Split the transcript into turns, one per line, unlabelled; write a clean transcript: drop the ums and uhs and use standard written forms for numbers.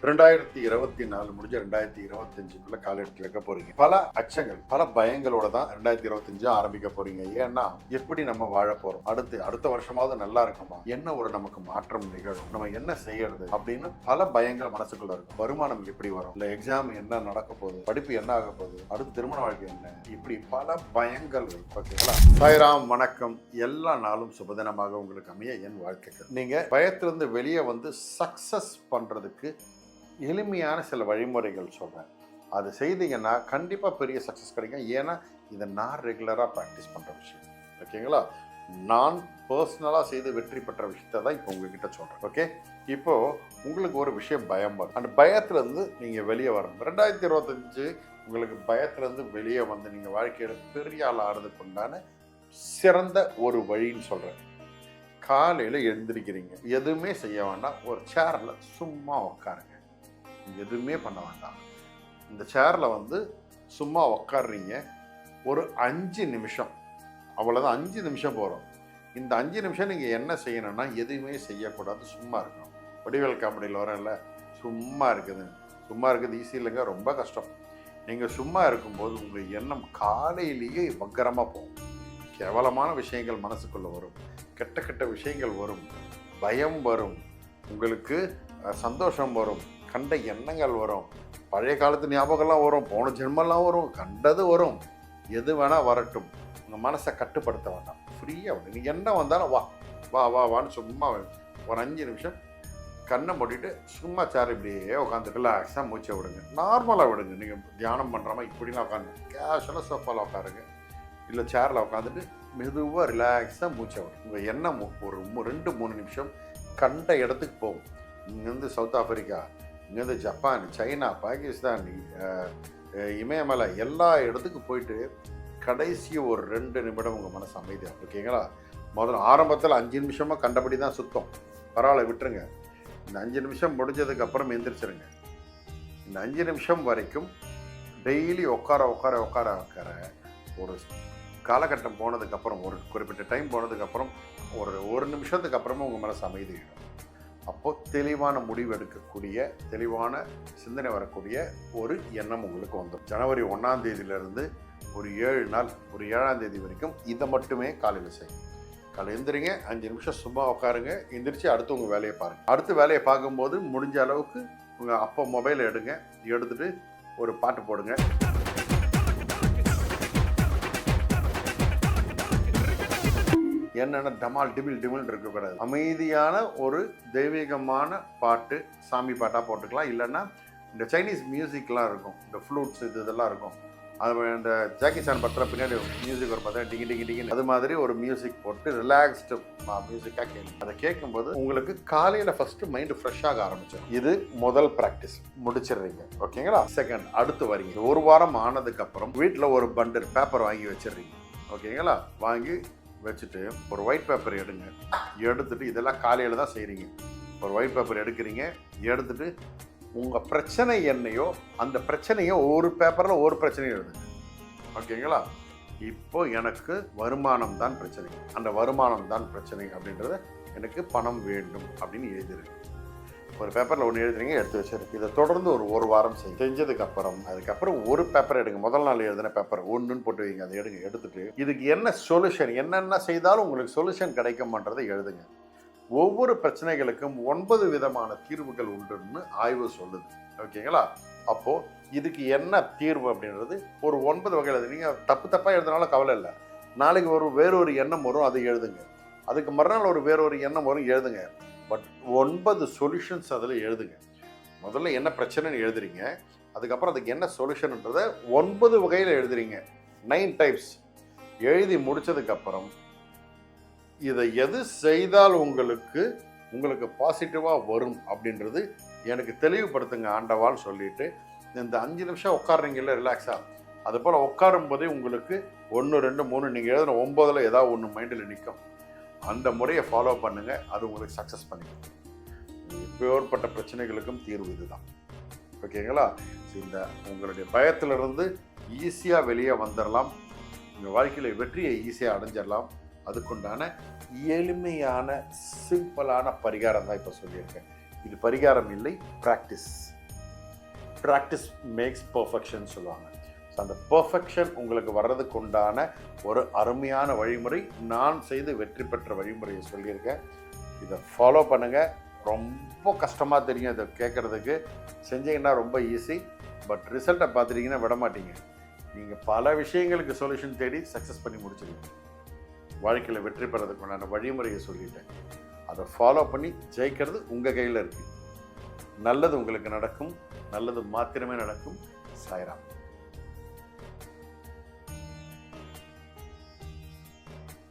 2024 முடிஞ்ச 2025 கால் எடுத்து வைக்க போறீங்க. பல அச்சங்கள், பல பயங்களோட தான் 2025 ஆரம்பிக்க போறீங்க. ஏன்னா எப்படி நம்ம வாழ போறோம், அடுத்த வருஷமாவது நல்லா இருக்குமா, என்ன ஒரு நமக்கு மாற்றம் நிகழும், நம்ம என்ன செய்யறது அப்படின்னு பல பயங்கள் மனசுக்குள்ள இருக்கும். வருமானம் எப்படி வரும், இல்ல எக்ஸாம் என்ன நடக்க போகுது, படிப்பு என்ன ஆக போகுது, அடுத்து திருமண வாழ்க்கை என்ன, இப்படி பல பயங்கள். ஓகேங்களா? சாய்ராம், வணக்கம். எல்லா நாளும் சுபதினமாக உங்களுக்கு அமைய என் வாழ்க்கைகள். நீங்க பயத்திலிருந்து வெளியே வந்து சக்சஸ் பண்றதுக்கு எளிமையான சில வழிமுறைகள் சொல்கிறேன். அது செய்தீங்கன்னா கண்டிப்பாக பெரிய சக்ஸஸ் கிடைக்கும். ஏன்னா இதை நான் ரெகுலராக ப்ராக்டிஸ் பண்ணுற விஷயம். ஓகேங்களா? நான் பர்சனலாக செய்து வெற்றி பெற்ற விஷயத்தை தான் இப்போ உங்ககிட்ட சொல்கிறேன். ஓகே, இப்போது உங்களுக்கு ஒரு விஷயம் பயம் வரும். அந்த பயத்துலேருந்து நீங்கள் வெளியே வரணும். 2025 உங்களுக்கு பயத்துலேருந்து வெளியே வந்து நீங்கள் வாழ்க்கையில் பெரிய ஆள் ஆகிறதுக்கு உண்டான சிறந்த ஒரு வழின்னு சொல்கிறேன். காலையில் எழுந்திருக்கிறீங்க, எதுவுமே செய்ய வேண்டாம், ஒரு சேரில் சும்மா உட்காருங்க. எதுவுமே பண்ண வேண்டாம். இந்த சேரில் வந்து சும்மா உட்காடுறீங்க, ஒரு 5 நிமிஷம், அவ்வளோதான். 5 நிமிஷம் போகிறோம். இந்த 5 நிமிஷம் நீங்கள் என்ன செய்யணும்னா எதுவுமே செய்யக்கூடாது, சும்மா இருக்கணும். வடிவேல் காமெடியில் வரல, சும்மா இருக்குது. சும்மா இருக்குது ஈஸி இல்லைங்க, ரொம்ப கஷ்டம். நீங்கள் சும்மா இருக்கும்போது உங்கள் எண்ணம் காலையிலேயே வக்கரமாக போகும். கேவலமான விஷயங்கள் மனசுக்குள்ளே வரும், கெட்ட கெட்ட விஷயங்கள் வரும், பயம் வரும், உங்களுக்கு சந்தோஷம் வரும், கண்ட எண்ணங்கள் வரும், பழைய காலத்து ஞாபகம்லாம் வரும், போன ஜென்மெல்லாம் வரும், கண்டது வரும். எது வேணால் வரட்டும், உங்கள் மனசை கட்டுப்படுத்த வேண்டாம். ஃப்ரீயாக விடு. நீங்கள் என்ன வந்தாலும் வா வா வா வான்னு சும்மா ஒரு 5 நிமிஷம் கண்ணை மூடிட்டு சும்மா சேர் இப்படியே உட்காந்து ரிலாக்ஸாக மூச்சை விடுங்க. நார்மலாக விடுங்க. நீங்கள் தியானம் பண்ணுறாமல் இப்படிலாம் உட்காந்து கேஷுவலாக சோஃபாவில் உட்காருங்க, இல்லை சேரில் உட்காந்துட்டு மெதுவாக ரிலாக்ஸாக மூச்சை விடுங்க. உங்கள் எண்ணம் ஒரு 2-3 நிமிஷம் கண்ட இடத்துக்கு போகும். இங்கேருந்து சவுத் ஆஃப்ரிக்கா, இங்கேருந்து ஜப்பான், சைனா, பாகிஸ்தான், இமயமலை, எல்லா இடத்துக்கு போயிட்டு கடைசி ஒரு 2 நிமிடம் உங்கள் மனசு அமைதியாக. ஓகேங்களா? முதல்ல ஆரம்பத்தில் 5 நிமிஷமாக கண்டபடி தான் சுத்தம், பரவாயில்ல விட்டுருங்க. இந்த 5 நிமிஷம் முடிஞ்சதுக்கப்புறம் எந்திரிச்சிருங்க. இந்த 5 நிமிஷம் வரைக்கும் டெய்லி உட்கார ஒரு காலகட்டம் போனதுக்கப்புறம், ஒரு குறிப்பிட்ட டைம் போனதுக்கப்புறம், ஒரு நிமிஷத்துக்கு அப்புறமா உங்கள் மனசு அமைதியிடும். அப்போது தெளிவான முடிவு எடுக்கக்கூடிய, தெளிவான சிந்தனை வரக்கூடிய ஒரு எண்ணம் உங்களுக்கு வந்துடும். ஜனவரி 1ஆம் தேதியிலிருந்து ஒரு 7 நாள், ஒரு 7ஆம் தேதி வரைக்கும் இதை மட்டுமே காலையில் செய்யும். காலையில் எந்திரிங்க, 5 நிமிஷம் சும்மா உட்காருங்க, எந்திரிச்சு அடுத்து உங்கள் வேலையை பாருங்கள். அடுத்து வேலையை பார்க்கும்போது முடிஞ்ச அளவுக்கு உங்கள் அப்போ மொபைலை எடுத்துட்டு ஒரு பாட்டு போடுங்க. என்னென்ன டமால் டிமில் இருக்கக்கூடாது. அமைதியான ஒரு தெய்வீகமான பாட்டு, சாமி பாட்டாக போட்டுக்கலாம். இல்லைன்னா இந்த சைனீஸ் மியூசிக்லாம் இருக்கும், இந்த ஃப்ளூட்ஸ் இதெல்லாம் இருக்கும். அது இந்த ஜாக்கி சான் படத்தில் பின்னாடி மியூசிக் ஒரு பார்த்தா டிங்கி டிங்கி டிங்கி, அது மாதிரி ஒரு மியூசிக் போட்டு ரிலாக்ஸ்டு மியூசிக்காக கேட்கும். அதை கேட்கும்போது உங்களுக்கு காலையில் ஃபஸ்ட்டு மைண்டு ஃப்ரெஷ்ஷாக ஆரம்பிச்சிடும். இது முதல் ப்ராக்டிஸ் முடிச்சிடுறீங்க. ஓகேங்களா? செகண்ட், அடுத்து வரீங்க. ஒரு வாரம் ஆனதுக்கப்புறம் வீட்டில் ஒரு பண்டல் பேப்பர் வாங்கி வச்சிடுறீங்க. ஓகேங்களா? வாங்கி வச்சுட்டு ஒரு ஒயிட் பேப்பர் எடுத்துட்டு இதெல்லாம் காலையில் தான் செய்கிறீங்க. ஒரு ஒயிட் பேப்பர் எடுக்கிறீங்க, எடுத்துட்டு உங்கள் பிரச்சனை என்னையோ அந்த பிரச்சனையோ ஒரு பேப்பரில் ஒரு பிரச்சனையும் எழுதுங்க. ஓகேங்களா? இப்போ எனக்கு வருமானம் தான் பிரச்சனை, அந்த வருமானம் தான் பிரச்சனை அப்படின்றத, எனக்கு பணம் வேண்டும் அப்படின்னு எழுதிருக்கு. ஒரு பேப்பரில் ஒன்று எழுதுறீங்க, எடுத்து வச்சிருக்கு. இதை தொடர்ந்து ஒரு வாரம் அதுக்கப்புறம் ஒரு பேப்பர் எடுங்க. முதல் நாள் எழுதின பேப்பர் 1ன்னு போட்டு வைங்க. அதை எடுத்துட்டு இதுக்கு என்ன சொல்யூஷன், என்னென்ன செய்தாலும் உங்களுக்கு சொல்யூஷன் கிடைக்கும்ன்றதை எழுதுங்க. ஒவ்வொரு பிரச்சனைகளுக்கும் 9 விதமான தீர்வுகள் உண்டுன்னு ஆய்வு சொல்லுது. ஓகேங்களா? அப்போது இதுக்கு என்ன தீர்வு அப்படின்றது ஒரு 9 வகையில் எழுது. நீங்கள் தப்பாக எழுதுனாலும் கவலை இல்லை. நாளைக்கு வேறொரு எண்ணம் வரும், அதை எழுதுங்க. அதுக்கு மறுநாள் வேறொரு எண்ணம் வரும், எழுதுங்க. பட் 9 சொல்யூஷன்ஸ் அதில் எழுதுங்க. முதல்ல என்ன பிரச்சனைன்னு எழுதுறீங்க, அதுக்கப்புறம் அதுக்கு என்ன சொல்யூஷன்ன்றதை 9 வகையில் எழுதுறீங்க. 9 டைப்ஸ் எழுதி முடித்ததுக்கப்புறம் இதை எது செய்தால் உங்களுக்கு பாசிட்டிவாக வரும் அப்படின்றது எனக்கு தெளிவுபடுத்துங்க ஆண்டவான்னு சொல்லிட்டு, இந்த 5 நிமிஷம் உட்காடுறீங்கல்ல ரிலாக்ஸாக, அது போல் உட்காரும் போதே உங்களுக்கு 1, 2, 3 நீங்கள் எழுதுன 9ல் ஏதாவது ஒன்று மைண்டில் நிற்கும். அந்த முறையை ஃபாலோ பண்ணுங்கள், அது உங்களுக்கு சக்ஸஸ் பண்ணிக்கும். எப்பேற்பட்ட பிரச்சனைகளுக்கும் தீர்வு இதுதான். ஓகேங்களா? இந்த உங்களுடைய பயத்திலிருந்து ஈஸியாக வெளியே வந்துடலாம். உங்கள் வாழ்க்கையில் வெற்றியை ஈஸியாக அடைஞ்சிடலாம். அதுக்குண்டான எளிமையான சிம்பிளான பரிகாரம் தான் இப்போ சொல்லியிருக்கேன். இது பரிகாரம் இல்லை, ப்ராக்டிஸ். ப்ராக்டிஸ் மேக்ஸ் பர்ஃபெக்ஷன் சொல்லுவாங்க. ஸோ அந்த பர்ஃபெக்ஷன் உங்களுக்கு வர்றதுக்கு உண்டான ஒரு அருமையான வழிமுறை, நான் செய்து வெற்றி பெற்ற வழிமுறையை சொல்லியிருக்கேன். இதை ஃபாலோ பண்ணுங்கள். ரொம்ப கஷ்டமாக தெரியும் இதை கேட்குறதுக்கு, செஞ்சீங்கன்னா ரொம்ப ஈஸி. பட் ரிசல்ட்டை பார்த்துட்டிங்கன்னா விட மாட்டீங்க. நீங்கள் பல விஷயங்களுக்கு சொல்யூஷன் தேடி சக்ஸஸ் பண்ணி முடிச்சிருக்கீங்க. வாழ்க்கையில் வெற்றி பெறதுக்கு உண்டான வழிமுறையை சொல்லிட்டேன். அதை ஃபாலோ பண்ணி ஜெயிக்கிறது உங்கள் கையில் இருக்குது. நல்லது உங்களுக்கு நடக்கும், நல்லது மாத்திரமே நடக்கும். சாய்ராம்.